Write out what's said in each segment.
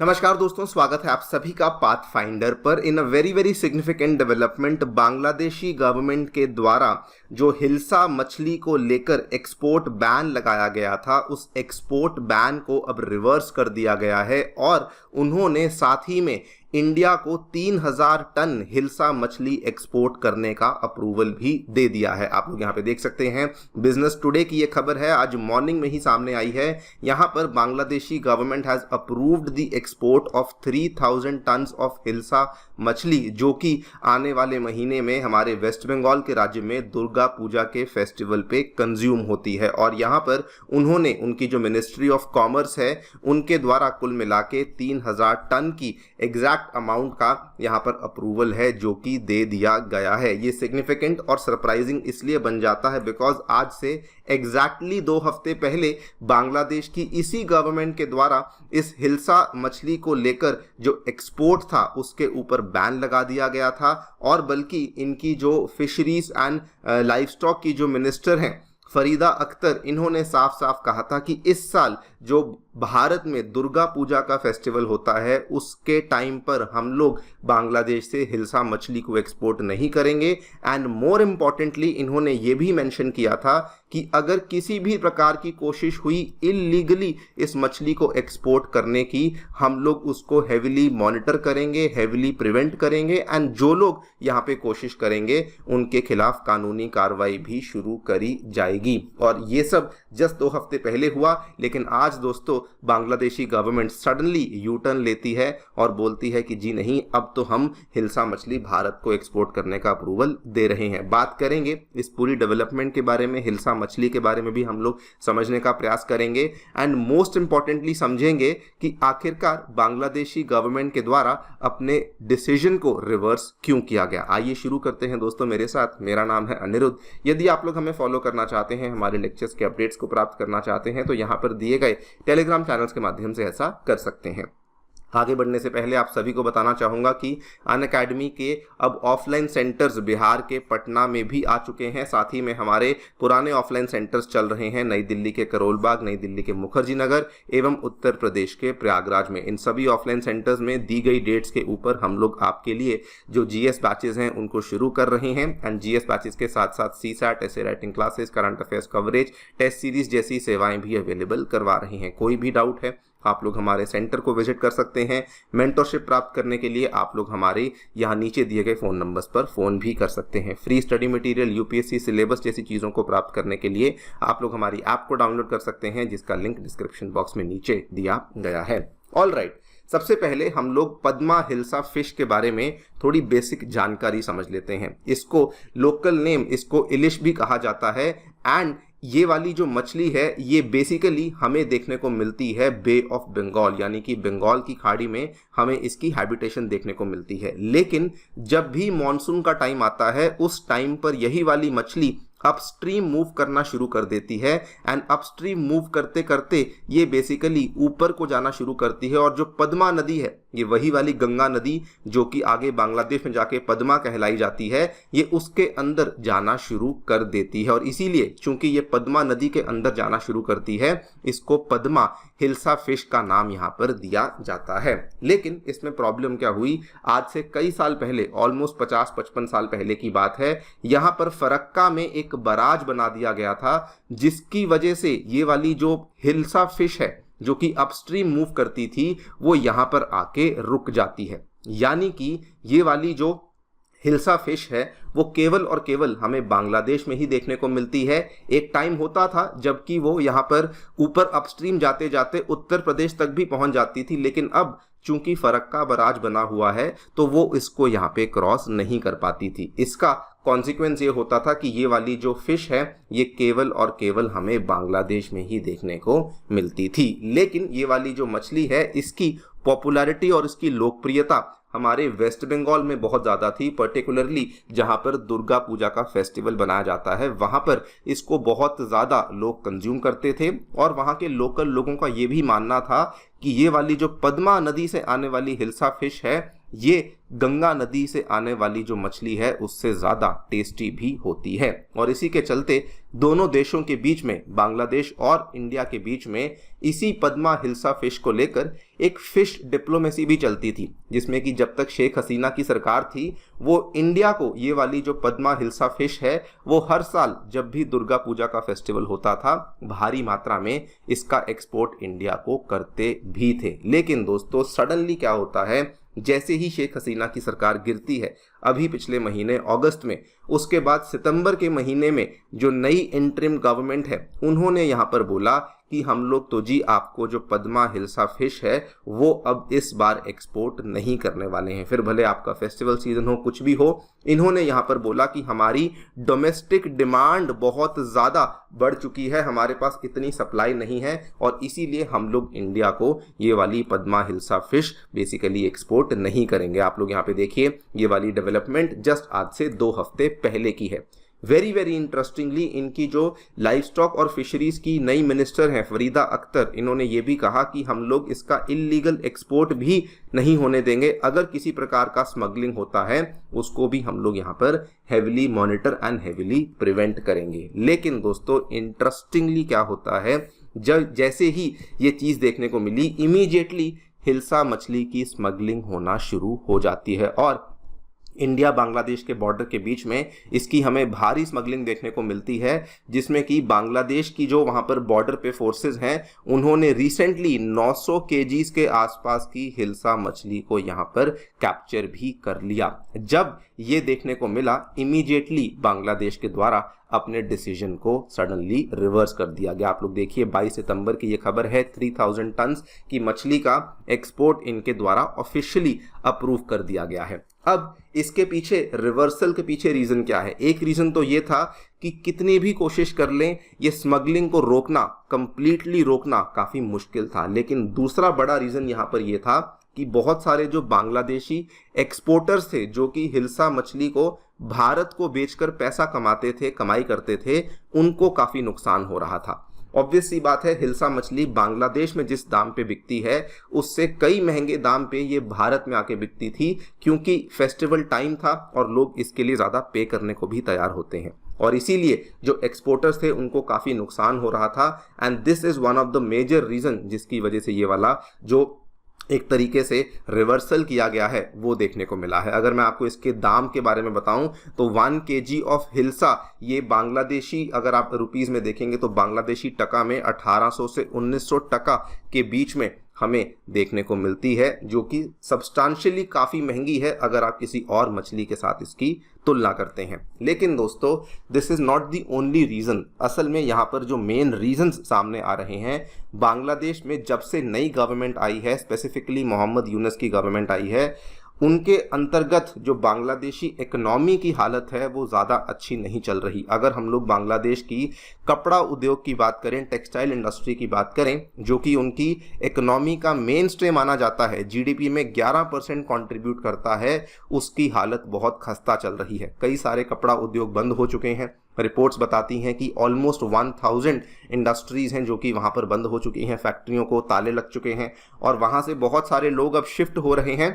नमस्कार दोस्तों, स्वागत है आप सभी का पाथ फाइंडर पर। In a very significant development, Bangladeshi government के द्वारा जो हिल्सा मछली को लेकर एक्सपोर्ट बैन लगाया गया था, उस एक्सपोर्ट बैन को अब रिवर्स कर दिया गया है और उन्होंने साथ ही में इंडिया को 3000 टन हिल्सा मछली एक्सपोर्ट करने का अप्रूवल भी दे दिया है। आप लोग यहाँ पे देख सकते हैं, बिजनेस टुडे की ये खबर है, आज मॉर्निंग में ही सामने आई है। यहाँ पर Bangladeshi government has approved the export of 3000 tons of hilsa मछली, जो कि आने वाले महीने में हमारे वेस्ट बंगाल के राज्य में दुर्गा पूजा के फेस्टिवल पे कंज्यूम होती है। और यहाँ पर उन्होंने, उनकी जो मिनिस्ट्री ऑफ कॉमर्स है, उनके द्वारा कुल मिला के 3000 टन की एग्जैक्ट अमाउंट का यहाँ पर अप्रूवल है जो कि दे दिया गया है। ये सिग्निफिकेंट और सरप्राइजिंग इसलिए बन जाता है बिकॉज आज से एग्जैक्टली 2 हफ्ते पहले बांग्लादेश की इसी गवर्नमेंट के द्वारा इस हिल्सा मछली को लेकर जो एक्सपोर्ट था उसके ऊपर बैन लगा दिया गया था। और बल्कि इनकी जो फिशरीज एंड लाइफ स्टॉक की जो मिनिस्टर हैं फरीदा अख्तर, इन्होंने साफ साफ कहा था कि इस साल जो भारत में दुर्गा पूजा का फेस्टिवल होता है उसके टाइम पर हम लोग बांग्लादेश से हिल्सा मछली को एक्सपोर्ट नहीं करेंगे। एंड मोर इम्पॉर्टेंटली इन्होंने ये भी मेंशन किया था कि अगर किसी भी प्रकार की कोशिश हुई इलीगली इस मछली को एक्सपोर्ट करने की, हम लोग उसको हेविली मॉनिटर करेंगे, हेविली प्रिवेंट करेंगे एंड जो लोग यहाँ पे कोशिश करेंगे उनके खिलाफ कानूनी कार्रवाई भी शुरू करी जाएगी। और ये सब जस्ट 2 हफ्ते पहले हुआ, लेकिन आज दोस्तों Bangladeshi government suddenly U turn लेती है और बोलती है कि जी नहीं, अब तो हम हिल्सा मछली भारत को एक्सपोर्ट करने का अप्रूवल दे रहे हैं। बात करेंगे इस पूरी डेवलपमेंट के बारे में, हिल्सा मछली के बारे में भी हम लोग समझने का प्रयास करेंगे एंड मोस्ट इंपॉर्टेंटली समझेंगे कि आखिरकार बांग्लादेशी गवर्नमेंट के द्वारा अपने डिसीजन को रिवर्स क्यों किया गया। आइए शुरू करते हैं दोस्तों मेरे साथ। मेरा नाम है अनिरुद्ध। यदि आप लोग हमें फॉलो करना चाहते हैं, हमारे लेक्चर्स के अपडेट्स को प्राप्त करना चाहते हैं, तो यहाँ पर दिए गए टेलीग्राम चैनल्स के माध्यम से ऐसा कर सकते हैं। आगे बढ़ने से पहले आप सभी को बताना चाहूँगा कि अनअकैडमी के अब ऑफलाइन सेंटर्स बिहार के पटना में भी आ चुके हैं। साथ ही में हमारे पुराने ऑफलाइन सेंटर्स चल रहे हैं नई दिल्ली के करोल बाग, नई दिल्ली के मुखर्जी नगर एवं उत्तर प्रदेश के प्रयागराज में। इन सभी ऑफलाइन सेंटर्स में दी गई डेट्स के ऊपर हम लोग आपके लिए जो जीएस बैचेज हैं उनको शुरू कर रहे हैं। एंड जीएस बैचेज के साथ साथ सीसैट, ऐसे writing classes, current affairs coverage, test series जैसी सेवाएं भी अवेलेबल करवा रही हैं। कोई भी डाउट है आप लोग हमारे सेंटर को विजिट कर सकते हैं। मेंटरशिप प्राप्त करने के लिए आप लोग हमारे यहाँ नीचे दिए गए फ़ोन नंबर्स पर फ़ोन भी कर सकते हैं। Free study material, UPSC syllabus जैसी चीज़ों को प्राप्त करने के लिए आप लोग हमारी ऐप को डाउनलोड कर सकते हैं, जिसका लिंक डिस्क्रिप्शन बॉक्स में नीचे दिया गया है। ऑल राइट, सबसे पहले हम लोग पद्मा हिल्सा फिश के बारे में थोड़ी बेसिक जानकारी समझ लेते हैं। इसको लोकल नेम, इसको इलिश भी कहा जाता है। एंड ये वाली जो मछली है ये बेसिकली हमें देखने को मिलती है बे ऑफ बंगाल, यानी कि बंगाल की खाड़ी में हमें इसकी हैबिटेशन देखने को मिलती है। लेकिन जब भी मॉनसून का टाइम आता है उस टाइम पर यही वाली मछली अपस्ट्रीम मूव करना शुरू कर देती है। एंड अपस्ट्रीम मूव करते करते ये बेसिकली ऊपर को जाना शुरू करती है। और जो पद्मा नदी है, ये वही वाली गंगा नदी जो कि आगे बांग्लादेश में जाके पद्मा कहलाई जाती है, ये उसके अंदर जाना शुरू कर देती है। और इसीलिए चूंकि ये पद्मा नदी के अंदर जाना शुरू करती है, इसको पद्मा हिल्सा फिश का नाम यहाँ पर दिया जाता है। लेकिन इसमें प्रॉब्लम क्या हुई, आज से कई साल पहले, ऑलमोस्ट 50-55 साल पहले की बात है, यहाँ पर फरक्का में एक बराज बना दिया गया था, जिसकी वजह से ये वाली जो हिल्सा फिश है जो कि अपस्ट्रीम मूव करती थी, वो यहाँ पर आके रुक जाती है। यानी कि ये वाली जो हिल्सा फिश है वो केवल और केवल हमें बांग्लादेश में ही देखने को मिलती है। एक टाइम होता था जबकि वो यहाँ पर ऊपर अपस्ट्रीम जाते जाते उत्तर प्रदेश तक भी पहुंच जाती थी, लेकिन अब चूंकि फरक्का बराज बना हुआ है तो वो इसको यहाँ पे क्रॉस नहीं कर पाती थी। इसका कॉन्सिक्वेंस ये होता था कि ये वाली जो फिश है ये केवल और केवल हमें बांग्लादेश में ही देखने को मिलती थी। लेकिन ये वाली जो मछली है इसकी पॉपुलैरिटी और इसकी लोकप्रियता हमारे वेस्ट बंगाल में बहुत ज़्यादा थी, पर्टिकुलरली जहाँ पर दुर्गा पूजा का फेस्टिवल बनाया जाता है वहाँ पर इसको बहुत ज़्यादा लोग कंज्यूम करते थे। और वहाँ के लोकल लोगों का ये भी मानना था कि ये वाली जो पद्मा नदी से आने वाली हिल्सा फिश है ये गंगा नदी से आने वाली जो मछली है उससे ज़्यादा टेस्टी भी होती है। और इसी के चलते दोनों देशों के बीच में, बांग्लादेश और इंडिया के बीच में, इसी पद्मा हिल्सा फिश को लेकर एक फिश डिप्लोमेसी भी चलती थी, जिसमें कि जब तक शेख हसीना की सरकार थी वो इंडिया को ये वाली जो पद्मा हिल्सा फिश है वो हर साल जब भी दुर्गा पूजा का फेस्टिवल होता था भारी मात्रा में इसका एक्सपोर्ट इंडिया को करते भी थे। लेकिन दोस्तों सडनली क्या होता है, जैसे ही शेख हसीना की सरकार गिरती है अभी पिछले महीने अगस्त में, उसके बाद सितंबर के महीने में जो नई इंटरिम गवर्नमेंट है उन्होंने यहाँ पर बोला कि हम लोग तो जी आपको जो पद्मा हिल्सा फिश है वो अब इस बार एक्सपोर्ट नहीं करने वाले हैं। फिर भले आपका फेस्टिवल सीजन हो, कुछ भी हो, इन्होंने यहाँ पर बोला कि हमारी डोमेस्टिक डिमांड बहुत ज़्यादा बढ़ चुकी है, हमारे पास इतनी सप्लाई नहीं है और इसीलिए हम लोग इंडिया को ये वाली Padma hilsa fish basically export नहीं करेंगे। आप लोग यहाँ पे देखिए ये वाली डेवलपमेंट जस्ट आज से 2 हफ्ते पहले की है। वेरी वेरी इंटरेस्टिंगली इनकी जो लाइफ स्टॉक और फिशरीज की नई मिनिस्टर हैं फरीदा अख्तर, इन्होंने ये भी कहा कि हम लोग इसका इलीगल एक्सपोर्ट भी नहीं होने देंगे, अगर किसी प्रकार का स्मगलिंग होता है उसको भी हम लोग यहाँ पर heavily monitor and heavily prevent करेंगे। लेकिन दोस्तों इंटरेस्टिंगली क्या होता है, जब जैसे ही ये चीज़ देखने को मिली इमीडिएटली हिल्सा मछली की स्मगलिंग होना शुरू हो जाती है और इंडिया बांग्लादेश के बॉर्डर के बीच में इसकी हमें भारी स्मगलिंग देखने को मिलती है, जिसमें कि बांग्लादेश की जो वहां पर बॉर्डर पे फोर्सेस हैं उन्होंने रिसेंटली 900 केजीज के आसपास की हिल्सा मछली को यहां पर कैप्चर भी कर लिया। जब ये देखने को मिला इमीडिएटली बांग्लादेश के द्वारा अपने डिसीजन को सडनली रिवर्स कर दिया गया। आप लोग देखिए 22 सितंबर की ये खबर है, 3000 टन्स की मछली का एक्सपोर्ट इनके द्वारा ऑफिशियली अप्रूव कर दिया गया है। अब इसके पीछे, रिवर्सल के पीछे रीजन क्या है? एक रीजन तो ये था कि कितनी भी कोशिश कर लें ये स्मगलिंग को रोकना, कंप्लीटली रोकना काफी मुश्किल था। लेकिन दूसरा बड़ा रीजन यहाँ पर यह था कि बहुत सारे जो बांग्लादेशी एक्सपोर्टर्स थे जो कि हिल्सा मछली को भारत को बेचकर पैसा कमाते थे, कमाई करते थे, उनको काफी नुकसान हो रहा था। ऑब्वियस सी बात है, हिल्सा मछली बांग्लादेश में जिस दाम पे बिकती है उससे कई महंगे दाम पे ये भारत में आके बिकती थी, क्योंकि फेस्टिवल टाइम था और लोग इसके लिए ज़्यादा पे करने को भी तैयार होते हैं और इसीलिए जो एक्सपोर्टर्स थे उनको काफ़ी नुकसान हो रहा था। And this is one of the major reason जिसकी वजह से ये वाला जो एक तरीके से रिवर्सल किया गया है वो देखने को मिला है। अगर मैं आपको इसके दाम के बारे में बताऊं तो 1 kg ऑफ हिल्सा ये बांग्लादेशी, अगर आप रुपीस में देखेंगे तो बांग्लादेशी टका में 1800 से 1900 टका के बीच में हमें देखने को मिलती है, जो कि सब्सटेंशियली काफ़ी महंगी है अगर आप किसी और मछली के साथ इसकी तुलना करते हैं। लेकिन दोस्तों this is not the only reason. असल में यहाँ पर जो मेन रीजंस सामने आ रहे हैं, बांग्लादेश में जब से नई गवर्नमेंट आई है, स्पेसिफिकली मोहम्मद यूनुस की गवर्नमेंट आई है, उनके अंतर्गत जो बांग्लादेशी इकोनॉमी की हालत है वो ज़्यादा अच्छी नहीं चल रही। अगर हम लोग बांग्लादेश की कपड़ा उद्योग की बात करें, टेक्सटाइल इंडस्ट्री की बात करें, जो कि उनकी इकोनॉमी का मेन स्ट्रीम माना जाता है, जीडीपी में 11% कंट्रीब्यूट करता है, उसकी हालत बहुत खस्ता चल रही है। कई सारे कपड़ा उद्योग बंद हो चुके हैं। रिपोर्ट्स बताती हैं कि ऑलमोस्ट 1000 इंडस्ट्रीज़ हैं जो कि वहाँ पर बंद हो चुकी हैं, फैक्ट्रियों को ताले लग चुके हैं और वहाँ से बहुत सारे लोग अब शिफ्ट हो रहे हैं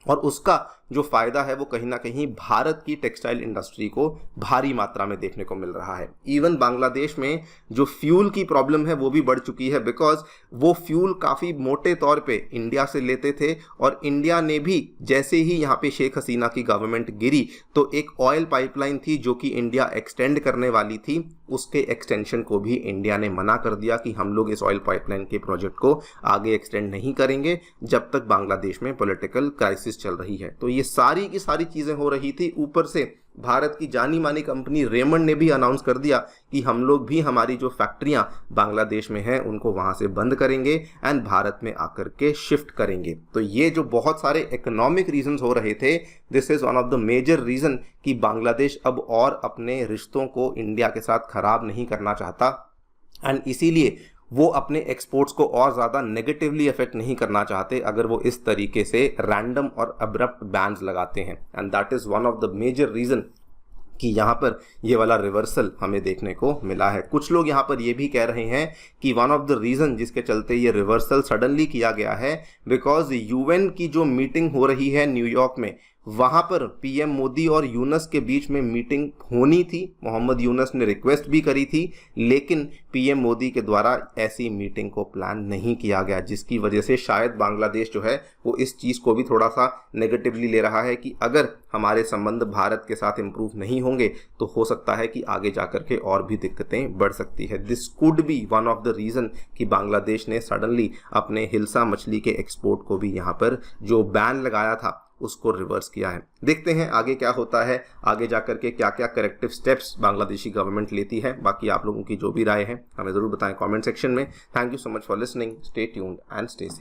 और उसका जो फ़ायदा है वो कहीं ना कहीं भारत की टेक्सटाइल इंडस्ट्री को भारी मात्रा में देखने को मिल रहा है। इवन बांग्लादेश में जो फ्यूल की प्रॉब्लम है वो भी बढ़ चुकी है, बिकॉज वो फ्यूल काफ़ी मोटे तौर पे इंडिया से लेते थे और इंडिया ने भी जैसे ही यहाँ पे शेख हसीना की गवर्नमेंट गिरी तो एक ऑयल पाइपलाइन थी जो कि इंडिया एक्सटेंड करने वाली थी, उसके एक्सटेंशन को भी इंडिया ने मना कर दिया कि हम लोग इस ऑयल पाइपलाइन के प्रोजेक्ट को आगे एक्सटेंड नहीं करेंगे जब तक बांग्लादेश में पॉलिटिकल क्राइसिस चल रही है। तो ये सारी की सारी चीज़ें हो रही थी। ऊपर से भारत की जानी मानी कंपनी रेमंड ने भी अनाउंस कर दिया कि हम लोग भी हमारी जो फैक्ट्रियां बांग्लादेश में हैं उनको वहां से बंद करेंगे एंड भारत में आकर के शिफ्ट करेंगे। तो ये जो बहुत सारे इकोनॉमिक रीजंस हो रहे थे, this is one of the major reason कि बांग्लादेश अब और अपने रिश्तों को इंडिया के साथ ख़राब नहीं करना चाहता एंड इसीलिए वो अपने एक्सपोर्ट्स को और ज़्यादा नेगेटिवली अफेक्ट नहीं करना चाहते अगर वो इस तरीके से रैंडम और अब्रप्ट बैन्स लगाते हैं। And that is one of the major reason कि यहाँ पर ये वाला रिवर्सल हमें देखने को मिला है। कुछ लोग यहाँ पर ये भी कह रहे हैं कि वन ऑफ द रीज़न जिसके चलते ये रिवर्सल सडनली किया गया है बिकॉज यूएन की जो मीटिंग हो रही है न्यूयॉर्क में, वहाँ पर पीएम मोदी और यूनस के बीच में मीटिंग होनी थी। मोहम्मद यूनस ने रिक्वेस्ट भी करी थी, लेकिन पीएम मोदी के द्वारा ऐसी मीटिंग को प्लान नहीं किया गया, जिसकी वजह से शायद बांग्लादेश जो है वो इस चीज़ को भी थोड़ा सा नेगेटिवली ले रहा है कि अगर हमारे संबंध भारत के साथ इम्प्रूव नहीं होंगे तो हो सकता है कि आगे जाकर के और भी दिक्कतें बढ़ सकती है। This could be one of the reason कि बांग्लादेश ने सडनली अपने हिल्सा मछली के एक्सपोर्ट को भी यहाँ पर जो बैन लगाया था उसको रिवर्स किया है। देखते हैं आगे क्या होता है, आगे जाकर के क्या क्या करेक्टिव स्टेप्स बांग्लादेशी गवर्नमेंट लेती है। बाकी आप लोगों की जो भी राय है हमें ज़रूर बताएं कमेंट सेक्शन में। Thank you so much for listening, stay tuned and stay safe.